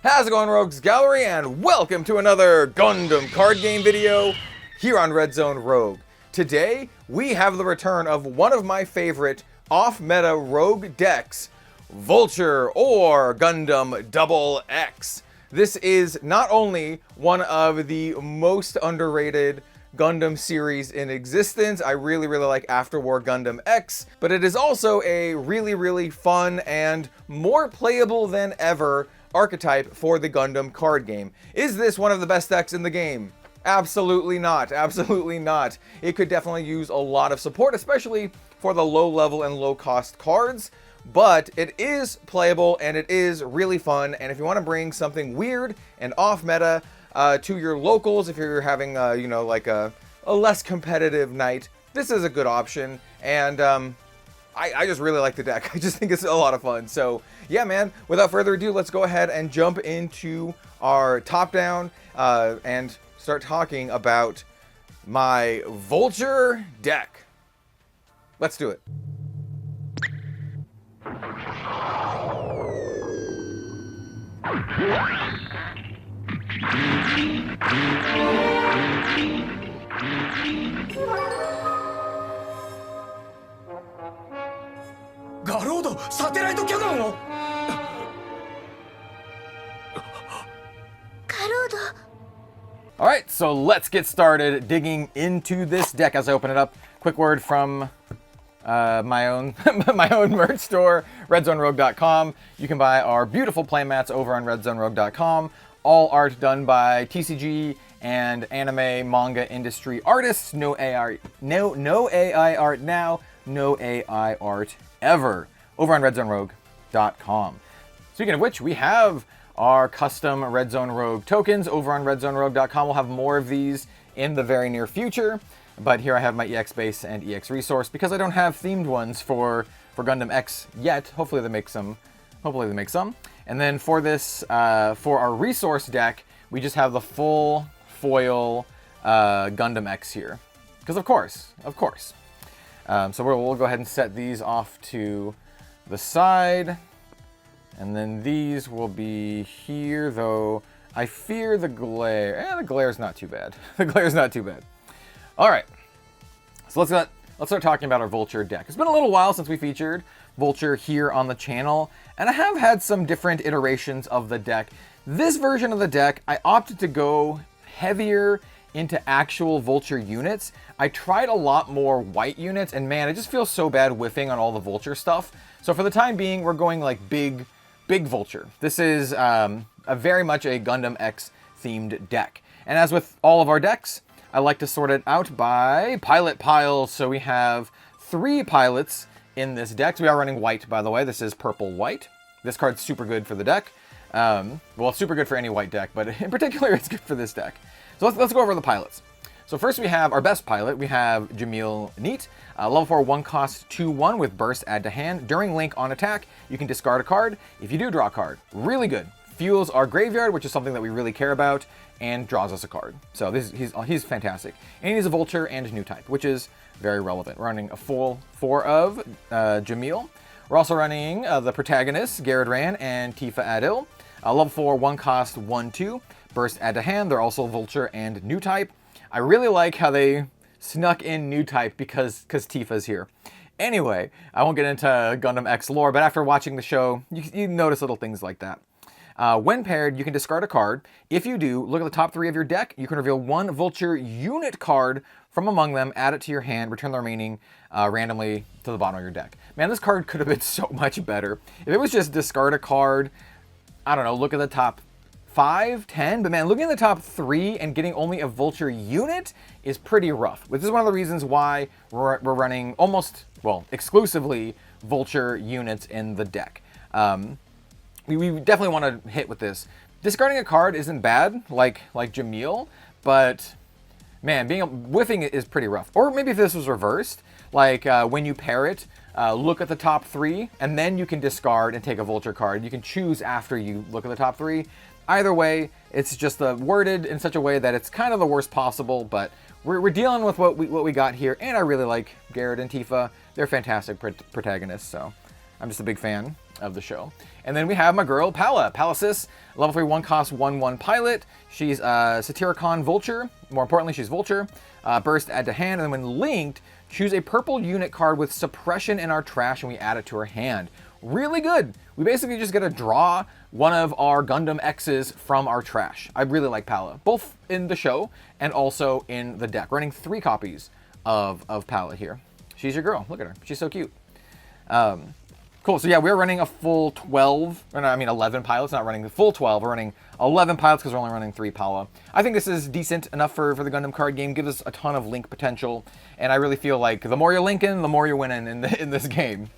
How's it going, Rogues Gallery, and welcome to another Gundam card game video here on Red Zone Rogue. Today, we have the return of one of my favorite off-meta rogue decks, Vulture or Gundam Double X. This is not only one of the most underrated Gundam series in existence. I really like After War Gundam X, but it is also a really fun and more playable than ever archetype for the Gundam card game. Is this one of the best decks in the game? Absolutely not. Absolutely not. It could definitely use a lot of support, especially for the low level and low cost cards, but it is playable and it is really fun. And if you want to bring something weird and off meta to your locals, if you're having like a less competitive night, this is a good option. And I just really like the deck. I just think it's a lot of fun. So yeah, man, without further ado, let's go ahead and jump into our top down and start talking about my Vulture deck. Let's do it. Garodo, satellite cannon! Garodo. All right, so let's get started digging into this deck. As I open it up, quick word from my own merch store, redzonerogue.com. You can buy our beautiful playmats over on redzonerogue.com. All art done by TCG and anime manga industry artists. No AI art now, no AI art ever. Over on redzonerogue.com. Speaking of which, we have our custom Red Zone Rogue tokens over on redzonerogue.com. We'll have more of these in the very near future. But here I have my EX base and EX resource because I don't have themed ones for Gundam X yet. Hopefully they make some. And then for this, for our resource deck, we just have the full foil Gundam X here. Because of course. So we'll go ahead and set these off to the side. And then these will be here, though I fear the glare. The glare's not too bad. All right, so let's start talking about our Vulture deck. It's been a little while since we featured Vulture here on the channel, and I have had some different iterations of the deck. This version of the deck, I opted to go heavier into actual Vulture units. I tried a lot more white units, and man, it just feels so bad whiffing on all the Vulture stuff. So for the time being, we're going like big Vulture. This is a very much a Gundam X themed deck. And as with all of our decks, I like to sort it out by pilot piles. So we have 3 pilots in this deck. So we are running white, by the way. This is purple white. This card's super good for the deck. Well, it's super good for any white deck, but in particular, it's good for this deck. So let's go over the pilots. So first we have our best pilot. We have Jamil Neat, level 4, 1 cost 2/1 with burst add to hand. During link on attack, you can discard a card. If you do draw a card, really good. Fuels our graveyard, which is something that we really care about, and draws us a card. So he's fantastic. And he's a Vulture and new type, which is very relevant. We're running a full 4 of Jamil. We're also running the protagonists, Gared Ran and Tifa Adil. Level 4, 1 cost 1/2, burst add to hand. They're also Vulture and new type. I really like how they snuck in new type because Tifa's here. Anyway, I won't get into Gundam X lore, but after watching the show, you notice little things like that. When paired, you can discard a card. If you do, look at the top 3 of your deck. You can reveal 1 Vulture unit card from among them, add it to your hand, return the remaining randomly to the bottom of your deck. Man, this card could have been so much better. If it was just discard a card, I don't know, look at the top 5, 10, but man, looking at the top 3 and getting only a Vulture unit is pretty rough. This is one of the reasons why we're running almost, well, exclusively Vulture units in the deck. We definitely want to hit with this. Discarding a card isn't bad, like Jamil, but man, whiffing it is pretty rough. Or maybe if this was reversed, like when you pair it, look at the top 3, and then you can discard and take a Vulture card. You can choose after you look at the top 3. Either way, it's just worded in such a way that it's kind of the worst possible, but we're dealing with what we got here, and I really like Gared and Tifa. They're fantastic protagonists, so I'm just a big fan of the show. And then we have my girl, Pala. Palacis, level 3, 1 cost, 1/1 pilot. She's Satyricon Vulture. More importantly, she's Vulture. Burst, add to hand, and then when linked, choose a purple unit card with suppression in our trash, and we add it to her hand. Really good. We basically just get to draw one of our Gundam X's from our trash. I really like Pala, both in the show and also in the deck. Running 3 copies of Pala here. She's your girl. Look at her. She's so cute. Cool. So yeah, we're running a full 12, or no, I mean 11 pilots, not running the full 12. We're running 11 pilots because we're only running 3 Pala. I think this is decent enough for the Gundam card game. Gives us a ton of link potential, and I really feel like the more you're linking, the more you're winning in this game.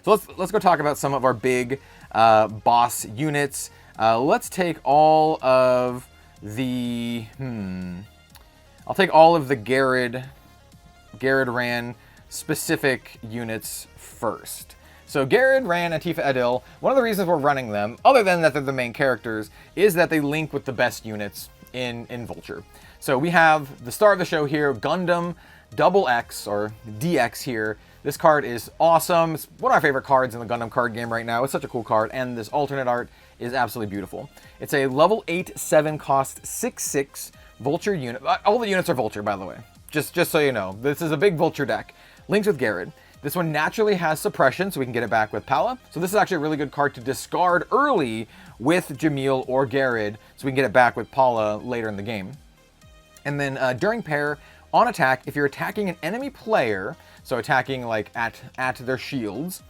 So let's go talk about some of our big boss units. Let's take all of the I'll take all of the Gared Ran specific units first. So Gared Ran and Tifa Adil, one of the reasons we're running them, other than that they're the main characters, is that they link with the best units in Vulture. So we have the star of the show here, Gundam XX, or DX here. This card is awesome. It's one of our favorite cards in the Gundam card game right now. It's such a cool card, and this alternate art is absolutely beautiful. It's a level 8, 7 cost, 6/6 Vulture unit. All the units are Vulture, by the way. Just so you know. This is a big Vulture deck. Links with Gared. This one naturally has suppression, so we can get it back with Pala. So this is actually a really good card to discard early with Jamil or Gared, so we can get it back with Pala later in the game. And then during pair, on attack, if you're attacking an enemy player, so attacking like at their shields,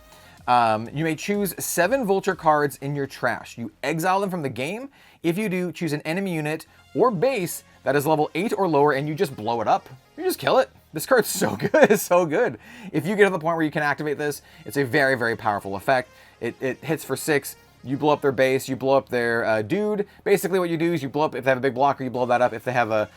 you may choose 7 Vulture cards in your trash. You exile them from the game. If you do, choose an enemy unit or base that is level 8 or lower, and you just blow it up. You just kill it. This card's so good. It's so good. If you get to the point where you can activate this, it's a very, very powerful effect. It hits for 6. You blow up their base. You blow up their dude. Basically, what you do is you blow up, if they have a big blocker, you blow that up. If they have a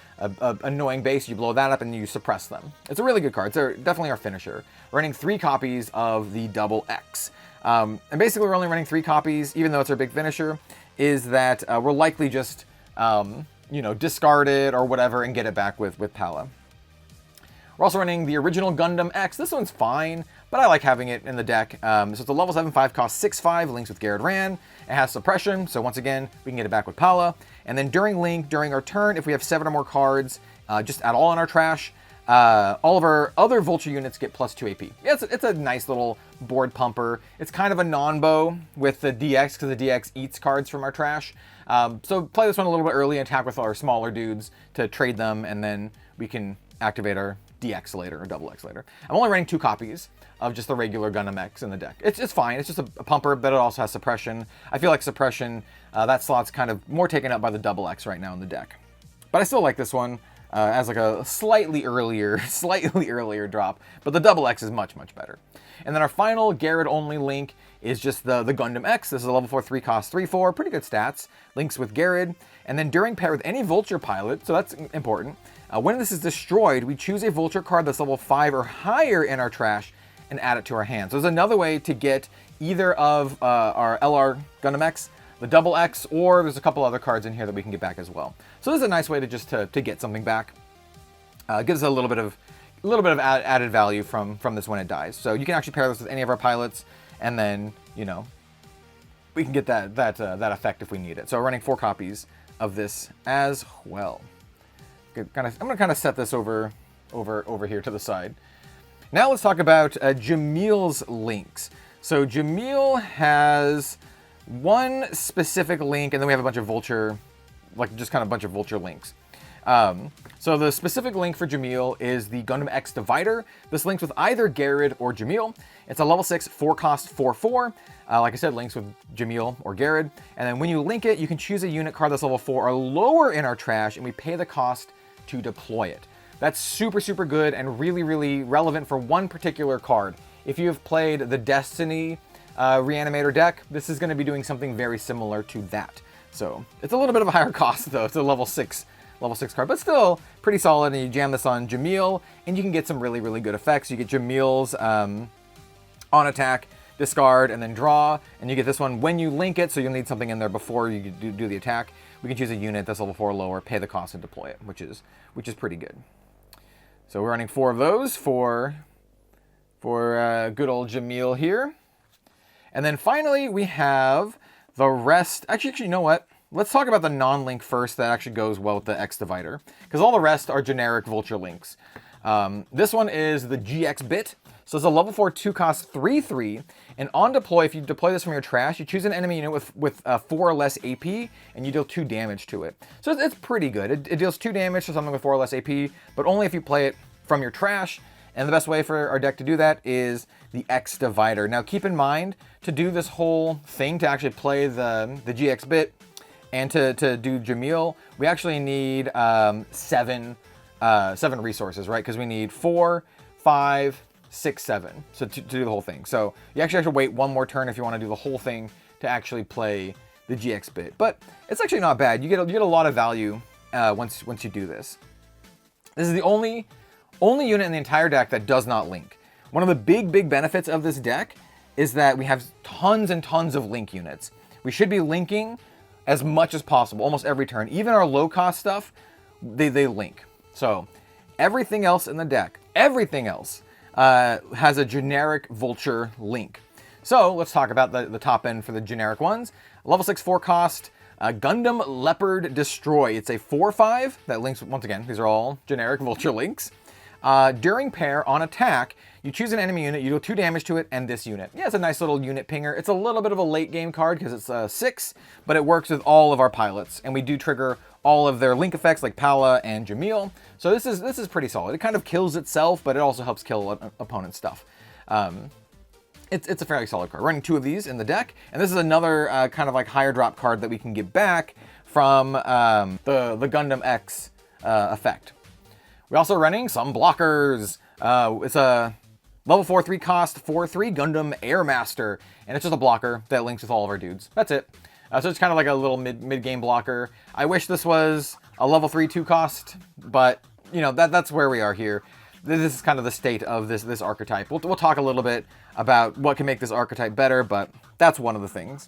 annoying base, you blow that up and you suppress them. It's a really good card. It's definitely our finisher. We're running 3 copies of the XX. And basically, we're only running 3 copies, even though it's our big finisher, is that we're likely just, discard it or whatever and get it back with Pala. We're also running the original Gundam X. This one's fine, but I like having it in the deck. So it's a level 7, 5 cost, 6/5, links with Gared Ran. It has suppression, so once again, we can get it back with Pala. And then during link, during our turn, if we have 7 or more cards, just add all in our trash. All of our other Vulture units get plus 2 AP. Yeah, it's a nice little board pumper. It's kind of a non-bow with the DX, because the DX eats cards from our trash. So play this one a little bit early and attack with our smaller dudes to trade them, and then we can activate our DX later, or double X later. I'm only running 2 copies of just the regular Gundam X in the deck. It's fine. It's just a pumper, but it also has suppression. I feel like suppression, that slot's kind of more taken up by the double X right now in the deck. But I still like this one as like a slightly earlier drop, but the double X is much, much better. And then our final Gared only link is just the Gundam X. This is a level 4, 3 cost, 3/4, pretty good stats. Links with Gared. And then during pair with any Vulture pilot, so that's important, when this is destroyed, we choose a Vulture card that's level 5 or higher in our trash and add it to our hand. So there's another way to get either of our LR Gundam X, the double X, or there's a couple other cards in here that we can get back as well. So this is a nice way to get something back. Gives us a little bit of added value from this when it dies. So you can actually pair this with any of our pilots, and then we can get that effect if we need it. So we're running 4 copies of this as well. I'm gonna kind of set this over here to the side. Now let's talk about Jamil's links. So Jamil has one specific link, and then we have a bunch of Vulture, like just kind of a bunch of Vulture links. So the specific link for Jamil is the Gundam X Divider. This links with either Gared or Jamil. It's a level 6, 4 cost, 4/4. Like I said, links with Jamil or Gared. And then when you link it, you can choose a unit card that's level 4 or lower in our trash, and we pay the cost to deploy it. That's super, super good and really, really relevant for one particular card. If you have played the Destiny Reanimator deck, this is going to be doing something very similar to that. So it's a little bit of a higher cost though. It's a level 6 card, but still pretty solid. And you jam this on Jamil, and you can get some really, really good effects. You get Jamil's on attack, discard, and then draw, and you get this one when you link it, so you'll need something in there before you do the attack. We can choose a unit that's level 4 or lower, pay the cost, and deploy it, which is pretty good. So we're running 4 of those for good old Jamil here. And then finally, we have the rest. Actually, you know what? Let's talk about the non-link first that actually goes well with the X Divider, because all the rest are generic Vulture links. This one is the GX bit. So it's a level 4 2-cost 3/3, and on deploy, if you deploy this from your trash, you choose an enemy unit with 4 or less AP, and you deal 2 damage to it. So it's pretty good. It deals 2 damage to something with 4 or less AP, but only if you play it from your trash. And the best way for our deck to do that is the X Divider. Now keep in mind, to do this whole thing, to actually play the GX bit, and to do Jamil, we actually need 7 resources, right? Because we need 4, 5, 6, 7, so to do the whole thing. So you actually have to wait one more turn if you want to do the whole thing to actually play the GX bit. But it's actually not bad. You get a lot of value once you do this. This is the only unit in the entire deck that does not link. One of the big benefits of this deck is that we have tons and tons of link units. We should be linking as much as possible, almost every turn. Even our low cost stuff, they link. So everything else in the deck, everything else has a generic Vulture link. So let's talk about the top end for the generic ones. Level 6 4-cost Gundam Leopard Destroy. It's a 4/5 that links, once again, these are all generic Vulture links. During pair, on attack, you choose an enemy unit, you deal 2 damage to it, and this unit. Yeah, it's a nice little unit pinger. It's a little bit of a late game card because it's 6, but it works with all of our pilots, and we do trigger all of their link effects like Pala and Jamil. So this is pretty solid. It kind of kills itself, but it also helps kill opponent stuff. It's a fairly solid card. We're running 2 of these in the deck, and this is another kind of like higher drop card that we can get back from the Gundam X effect. We're also running some blockers. It's a level 4 3-cost 4/3 Gundam Airmaster, and it's just a blocker that links with all of our dudes. That's it. So it's kind of like a little mid-game blocker. I wish this was a level 3 2-cost, but you know that's where we are here. This is kind of the state of this archetype. We'll talk a little bit about what can make this archetype better, but that's one of the things.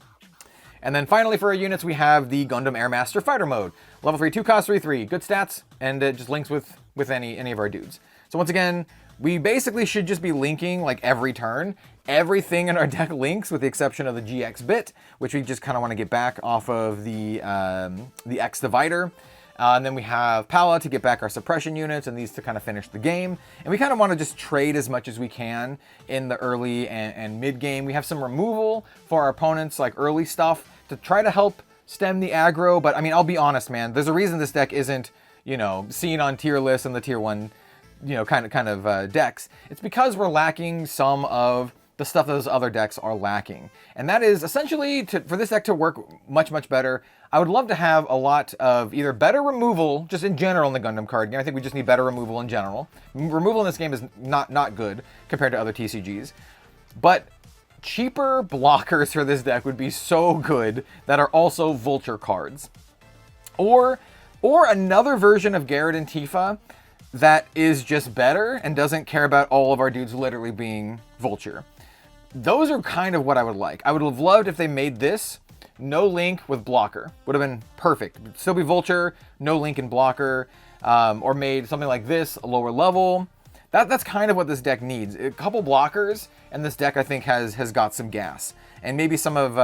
And then finally for our units, we have the Gundam Airmaster Fighter Mode. Level 3 2-cost 3/3. Good stats, and it just links with any of our dudes. So once again, we basically should just be linking like every turn. Everything in our deck links with the exception of the GX bit, which we just kind of want to get back off of the X Divider. And then we have Pala to get back our suppression units, and these to kind of finish the game. And we kind of want to just trade as much as we can in the early and mid game. We have some removal for our opponents, like early stuff, to try to help stem the aggro. But I mean, I'll be honest, man, there's a reason this deck isn't, you know, seen on tier lists and the tier 1, you know, kind of decks. It's because we're lacking some of the stuff that those other decks are lacking. And that is essentially, for this deck to work much better, I would love to have a lot of either better removal, just in general in the Gundam card. You know, I think we just need better removal in general. Removal in this game is not good compared to other TCGs. But cheaper blockers for this deck would be so good that are also Vulture cards. Or another version of Gared and Tifa that is just better and doesn't care about all of our dudes literally being Vulture. Those are kind of what I would like. I would have loved if they made this no link with blocker. Would have been perfect. It'd still be Vulture, no link in blocker, or made something like this a lower level. That's kind of what this deck needs. A couple blockers, and this deck I think has got some gas. And maybe some of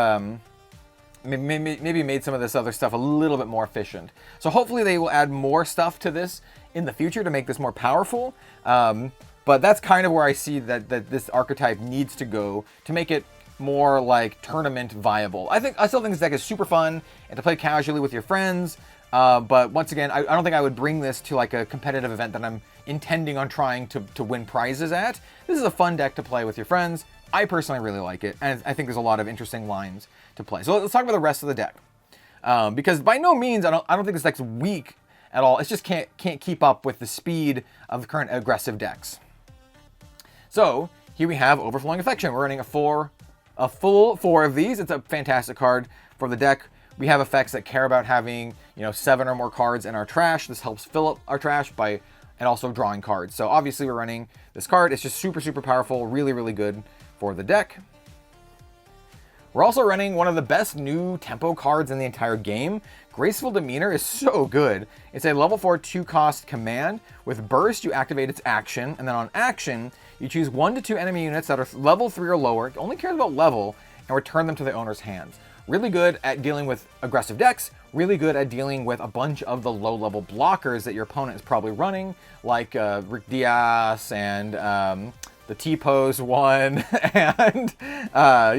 maybe made some of this other stuff a little bit more efficient. So hopefully they will add more stuff to this in the future to make this more powerful. But that's kind of where I see that this archetype needs to go to make it more like tournament viable. I still think this deck is super fun and to play casually with your friends. But once again, I don't think I would bring this to like a competitive event that I'm intending on trying to win prizes at. This is a fun deck to play with your friends. I personally really like it, and I think there's a lot of interesting lines to play. So let's talk about the rest of the deck. Because by no means, I don't think this deck's weak at all. It just can't keep up with the speed of the current aggressive decks. So here we have Overflowing Affection. We're running a full 4 of these. It's a fantastic card for the deck. We have effects that care about having, 7 or more cards in our trash. This helps fill up our trash and also drawing cards. So obviously we're running this card. It's just super powerful, really good for the deck. We're also running one of the best new tempo cards in the entire game. Graceful Demeanor is so good. It's a level 4 2-cost command. With burst, you activate its action, and then on action, you choose 1 to 2 enemy units that are level 3 or lower. It only cares about level, and return them to the owner's hands. Really good at dealing with aggressive decks, really good at dealing with a bunch of the low-level blockers that your opponent is probably running, like Rick Diaz and the T-Pose one, and,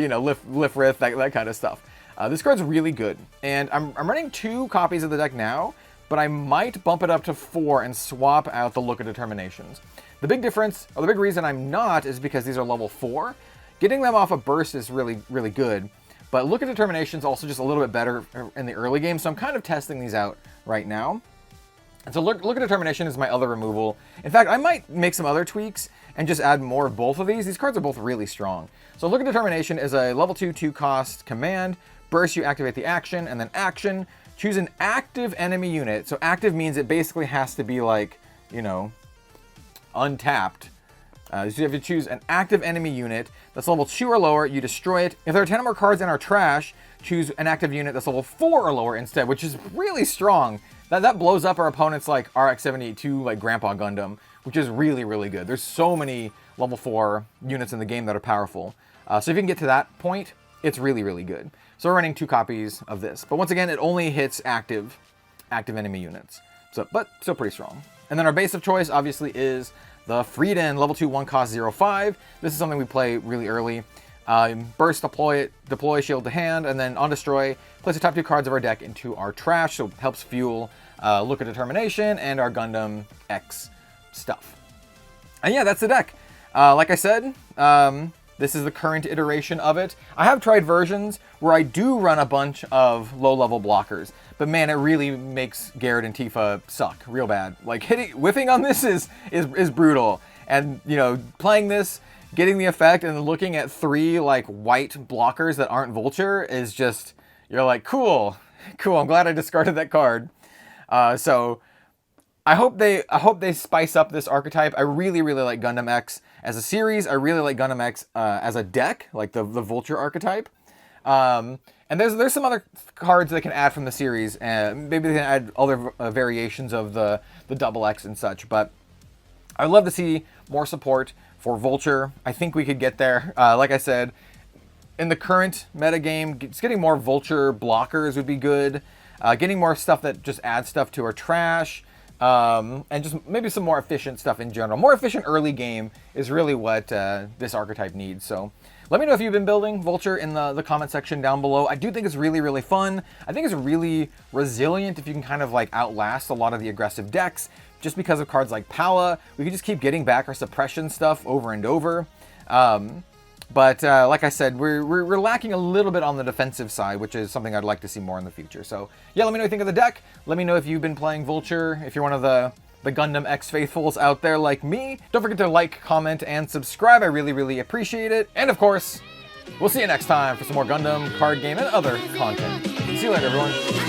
you know, Lifrith, that kind of stuff. This card's really good, and I'm running 2 copies of the deck now, but I might bump it up to 4 and swap out the Look of Determinations. The big difference, or the big reason I'm not, is because these are level 4. Getting them off a burst is really, really good. But Look at Determination is also just a little bit better in the early game, so I'm kind of testing these out right now. And so Look at Determination is my other removal. In fact, I might make some other tweaks and just add more of both of these. These cards are both really strong. So Look at Determination is a level 2 2-cost command. Burst, you activate the action, and then action, choose an active enemy unit. So active means it basically has to be like, you know, untapped. So you have to choose an active enemy unit that's level 2 or lower, you destroy it. If there are 10 or more cards in our trash, choose an active unit that's level 4 or lower instead, which is really strong. That blows up our opponent's like RX-782, like Grandpa Gundam, which is really, really good. There's so many level 4 units in the game that are powerful. So if you can get to that point, it's really, really good. So we're running 2 copies of this. But once again, it only hits active enemy units. But still pretty strong. And then our base of choice obviously is the Frieden, level 2, 1-cost, 0-5. This is something we play really early. Burst, deploy it, deploy shield to hand, and then on destroy, place the top 2 cards of our deck into our trash, so it helps fuel Look at Determination and our Gundam X stuff. And yeah, that's the deck. Like I said, this is the current iteration of it. I have tried versions where I do run a bunch of low-level blockers, but man, it really makes Gared and Tifa suck real bad. Like whiffing on this is brutal. And you know, playing this, getting the effect, and looking at 3 like white blockers that aren't Vulture is just, you're like, cool. I'm glad I discarded that card. So I hope they spice up this archetype. I really, really like Gundam X as a series. I really like Gundam X as a deck, like the Vulture archetype. And there's some other cards they can add from the series, and maybe they can add other variations of the double X and such. But I'd love to see more support for Vulture. I think we could get there. Like I said, in the current metagame, just getting more Vulture blockers would be good. Getting more stuff that just adds stuff to our trash. And just maybe some more efficient stuff in general. More efficient early game is really what this archetype needs. So let me know if you've been building Vulture in the comment section down below. I do think it's really, really fun. I think it's really resilient if you can kind of like outlast a lot of the aggressive decks. Just because of cards like Pala, we can just keep getting back our suppression stuff over and over. But like I said, we're lacking a little bit on the defensive side, which is something I'd like to see more in the future. So yeah, let me know what you think of the deck. Let me know if you've been playing Vulture, if you're one of the Gundam X faithfuls out there like me. Don't forget to like, comment, and subscribe. I really, really appreciate it. And of course, we'll see you next time for some more Gundam card game and other content. See you later, everyone.